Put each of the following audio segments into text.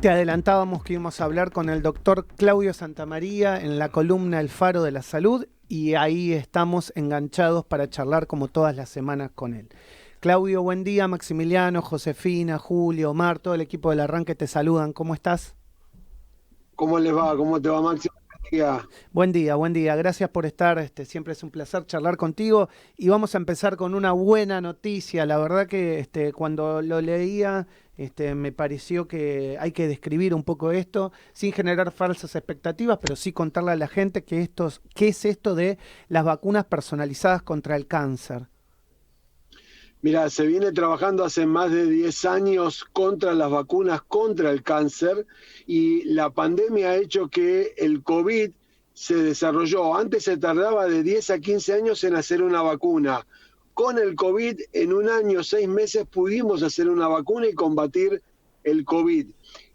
Te adelantábamos que íbamos a hablar con el doctor Claudio Santamaría en la columna El Faro de la Salud y ahí estamos enganchados para charlar como todas las semanas con él. Claudio, buen día. Maximiliano, Josefina, Julio, Omar, todo el equipo del Arranque te saludan. ¿Cómo estás? ¿Cómo les va? ¿Cómo te va, Maxi? Buen día, buen día. Gracias por estar. Siempre es un placer charlar contigo. Y vamos a empezar con una buena noticia. La verdad que cuando lo leía, me pareció que hay que describir un poco esto, sin generar falsas expectativas, pero sí contarle a la gente qué es esto de las vacunas personalizadas contra el cáncer. Mira, se viene trabajando hace más de 10 años contra las vacunas contra el cáncer y la pandemia ha hecho que el COVID se desarrolló. Antes se tardaba de 10 a 15 años en hacer una vacuna. Con el COVID, en un año, 6 meses, pudimos hacer una vacuna y combatir el COVID.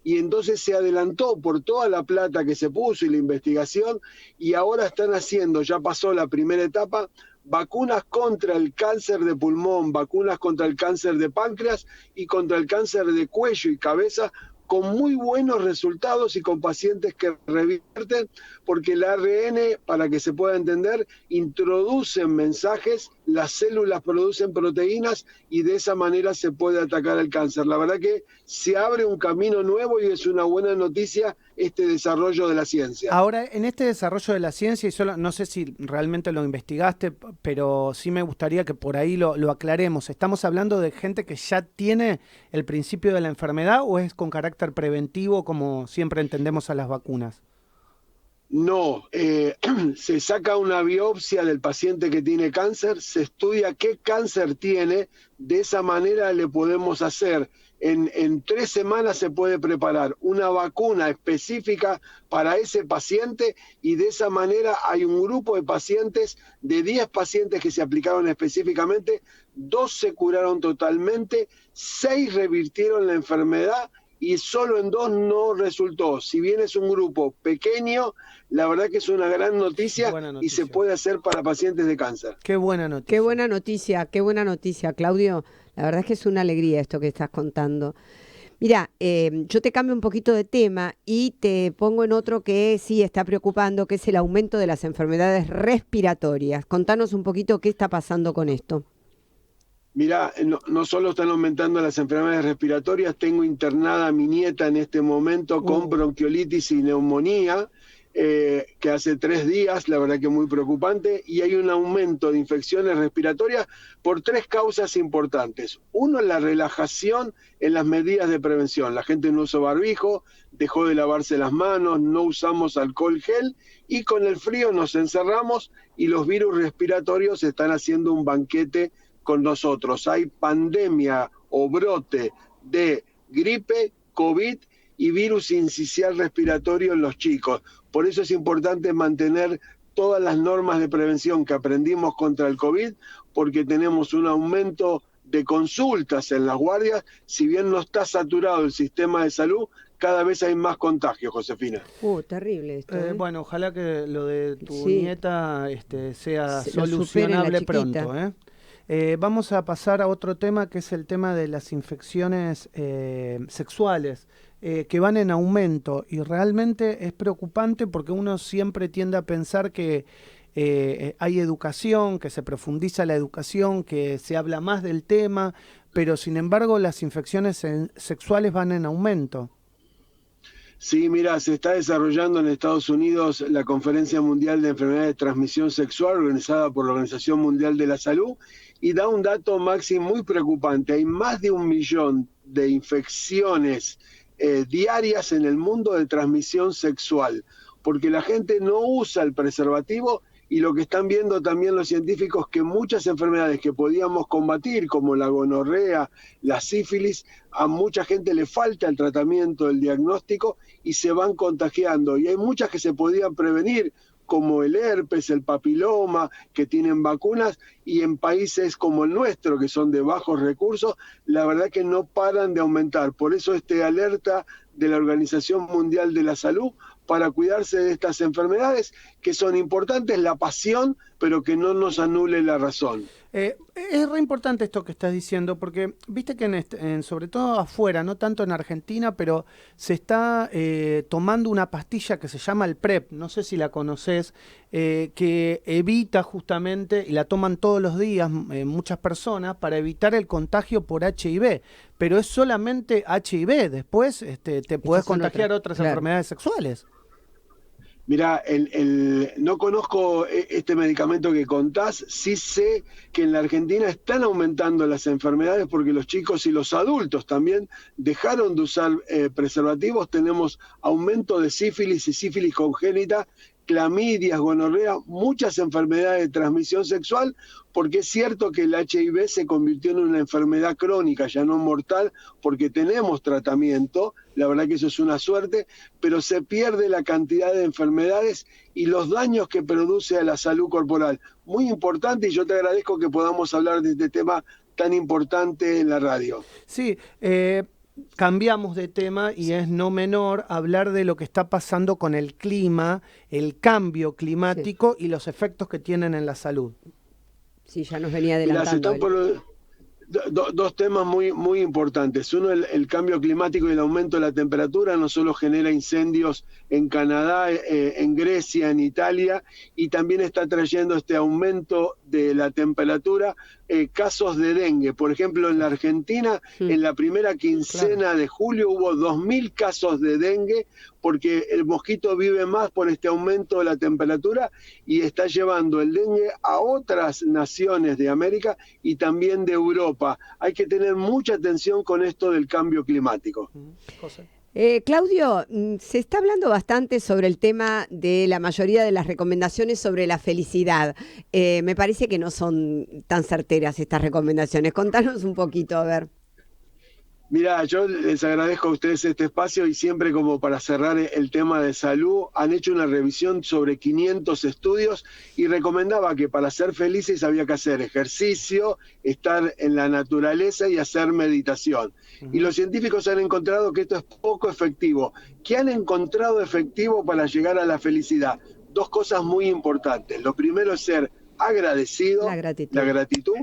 Y entonces se adelantó por toda la plata que se puso y la investigación, y ahora están haciendo, ya pasó la primera etapa, vacunas contra el cáncer de pulmón, vacunas contra el cáncer de páncreas y contra el cáncer de cuello y cabeza, con muy buenos resultados y con pacientes que revierten, porque el ARN, para que se pueda entender, introducen mensajes, las células producen proteínas y de esa manera se puede atacar el cáncer. La verdad que se abre un camino nuevo y es una buena noticia este desarrollo de la ciencia. Ahora, en este desarrollo de la ciencia, y solo no sé si realmente lo investigaste, pero sí me gustaría que por ahí lo aclaremos. ¿Estamos hablando de gente que ya tiene el principio de la enfermedad o es con carácter preventivo, como siempre entendemos a las vacunas? No, se saca una biopsia del paciente que tiene cáncer, se estudia qué cáncer tiene, de esa manera le podemos hacer, en 3 semanas se puede preparar una vacuna específica para ese paciente y de esa manera hay un grupo de pacientes, de 10 pacientes que se aplicaron específicamente, 2 se curaron totalmente, 6 revirtieron la enfermedad y solo en 2 no resultó. Si bien es un grupo pequeño, la verdad que es una gran noticia y se puede hacer para pacientes de cáncer. Qué buena noticia. Qué buena noticia, Claudio. La verdad es que es una alegría esto que estás contando. Mira, yo te cambio un poquito de tema y te pongo en otro que sí está preocupando, que es el aumento de las enfermedades respiratorias. Contanos un poquito qué está pasando con esto. Mirá, no solo están aumentando las enfermedades respiratorias, tengo internada a mi nieta en este momento con bronquiolitis y neumonía, que hace 3 días, la verdad que muy preocupante, y hay un aumento de infecciones respiratorias por 3 causas importantes. Uno, la relajación en las medidas de prevención. La gente no usa barbijo, dejó de lavarse las manos, no usamos alcohol gel, y con el frío nos encerramos y los virus respiratorios están haciendo un banquete con nosotros. Hay pandemia o brote de gripe, COVID y virus sincicial respiratorio en los chicos. Por eso es importante mantener todas las normas de prevención que aprendimos contra el COVID, porque tenemos un aumento de consultas en las guardias. Si bien no está saturado el sistema de salud, cada vez hay más contagios, Josefina. Terrible esto. Bueno, ojalá que lo de tu nieta sea Lo solucionable supere pronto, vamos a pasar a otro tema, que es el tema de las infecciones sexuales, que van en aumento, y realmente es preocupante porque uno siempre tiende a pensar que hay educación, que se profundiza la educación, que se habla más del tema, pero sin embargo las infecciones sexuales van en aumento. Sí, mira, se está desarrollando en Estados Unidos la Conferencia Mundial de Enfermedades de Transmisión Sexual, organizada por la Organización Mundial de la Salud, y da un dato, Maxi, muy preocupante. Hay más de 1 millón de infecciones diarias en el mundo de transmisión sexual, porque la gente no usa el preservativo. Y lo que están viendo también los científicos, que muchas enfermedades que podíamos combatir, como la gonorrea, la sífilis, a mucha gente le falta el tratamiento, el diagnóstico, y se van contagiando. Y hay muchas que se podían prevenir, como el herpes, el papiloma, que tienen vacunas, y en países como el nuestro, que son de bajos recursos, la verdad que no paran de aumentar. Por eso alerta de la Organización Mundial de la Salud, para cuidarse de estas enfermedades que son importantes, la pasión, pero que no nos anule la razón. Es re importante esto que estás diciendo, porque viste que sobre todo afuera, no tanto en Argentina, pero se está tomando una pastilla que se llama el PrEP, no sé si la conoces, que evita justamente, y la toman todos los días muchas personas, para evitar el contagio por HIV, pero es solamente HIV, después te podés contagiar otras enfermedades sexuales. Mirá, no conozco este medicamento que contás, sí sé que en la Argentina están aumentando las enfermedades porque los chicos y los adultos también dejaron de usar preservativos, tenemos aumento de sífilis y sífilis congénita, clamidias, gonorrea, muchas enfermedades de transmisión sexual, porque es cierto que el HIV se convirtió en una enfermedad crónica, ya no mortal, porque tenemos tratamiento, la verdad que eso es una suerte, pero se pierde la cantidad de enfermedades y los daños que produce a la salud corporal. Muy importante, y yo te agradezco que podamos hablar de este tema tan importante en la radio. Sí, cambiamos de tema y es no menor hablar de lo que está pasando con el clima, el cambio climático y los efectos que tienen en la salud. Sí, ya nos venía adelantando. Dos temas muy importantes. Uno, el cambio climático y el aumento de la temperatura no solo genera incendios en Canadá, en Grecia, en Italia, y también está trayendo este aumento de la temperatura, casos de dengue. Por ejemplo, en la Argentina, en la primera quincena de julio hubo 2.000 casos de dengue, porque el mosquito vive más por este aumento de la temperatura y está llevando el dengue a otras naciones de América y también de Europa. Hay que tener mucha atención con esto del cambio climático. Claudio, se está hablando bastante sobre el tema de la mayoría de las recomendaciones sobre la felicidad. Me parece que no son tan certeras estas recomendaciones. Contanos un poquito, a ver. Mira, yo les agradezco a ustedes este espacio y siempre, como para cerrar el tema de salud, han hecho una revisión sobre 500 estudios y recomendaba que para ser felices había que hacer ejercicio, estar en la naturaleza y hacer meditación. Y los científicos han encontrado que esto es poco efectivo. ¿Qué han encontrado efectivo para llegar a la felicidad? Dos cosas muy importantes. Lo primero es ser agradecido, la gratitud.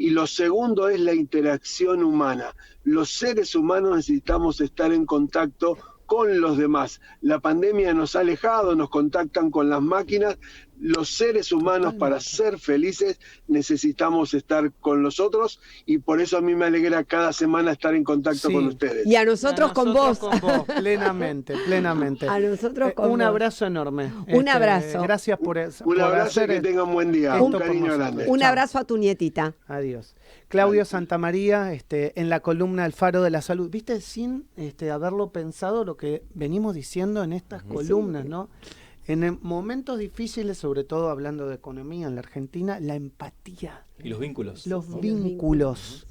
Y lo segundo es la interacción humana. Los seres humanos necesitamos estar en contacto con los demás. La pandemia nos ha alejado, nos contactan con las máquinas. Los seres humanos, para ser felices, necesitamos estar con los otros, y por eso a mí me alegra cada semana estar en contacto con ustedes. Y a nosotros con vos. Plenamente. A nosotros con un vos. abrazo enorme. Un abrazo. Gracias por eso. Un abrazo y que tengan buen día. Un cariño grande. Un abrazo a tu nietita. Adiós. Claudio Santamaría, en la columna El Faro de la Salud. Viste, sin haberlo pensado, lo que venimos diciendo en estas columnas, ¿no? En momentos difíciles, sobre todo hablando de economía en la Argentina, la empatía. Y los vínculos. Los vínculos.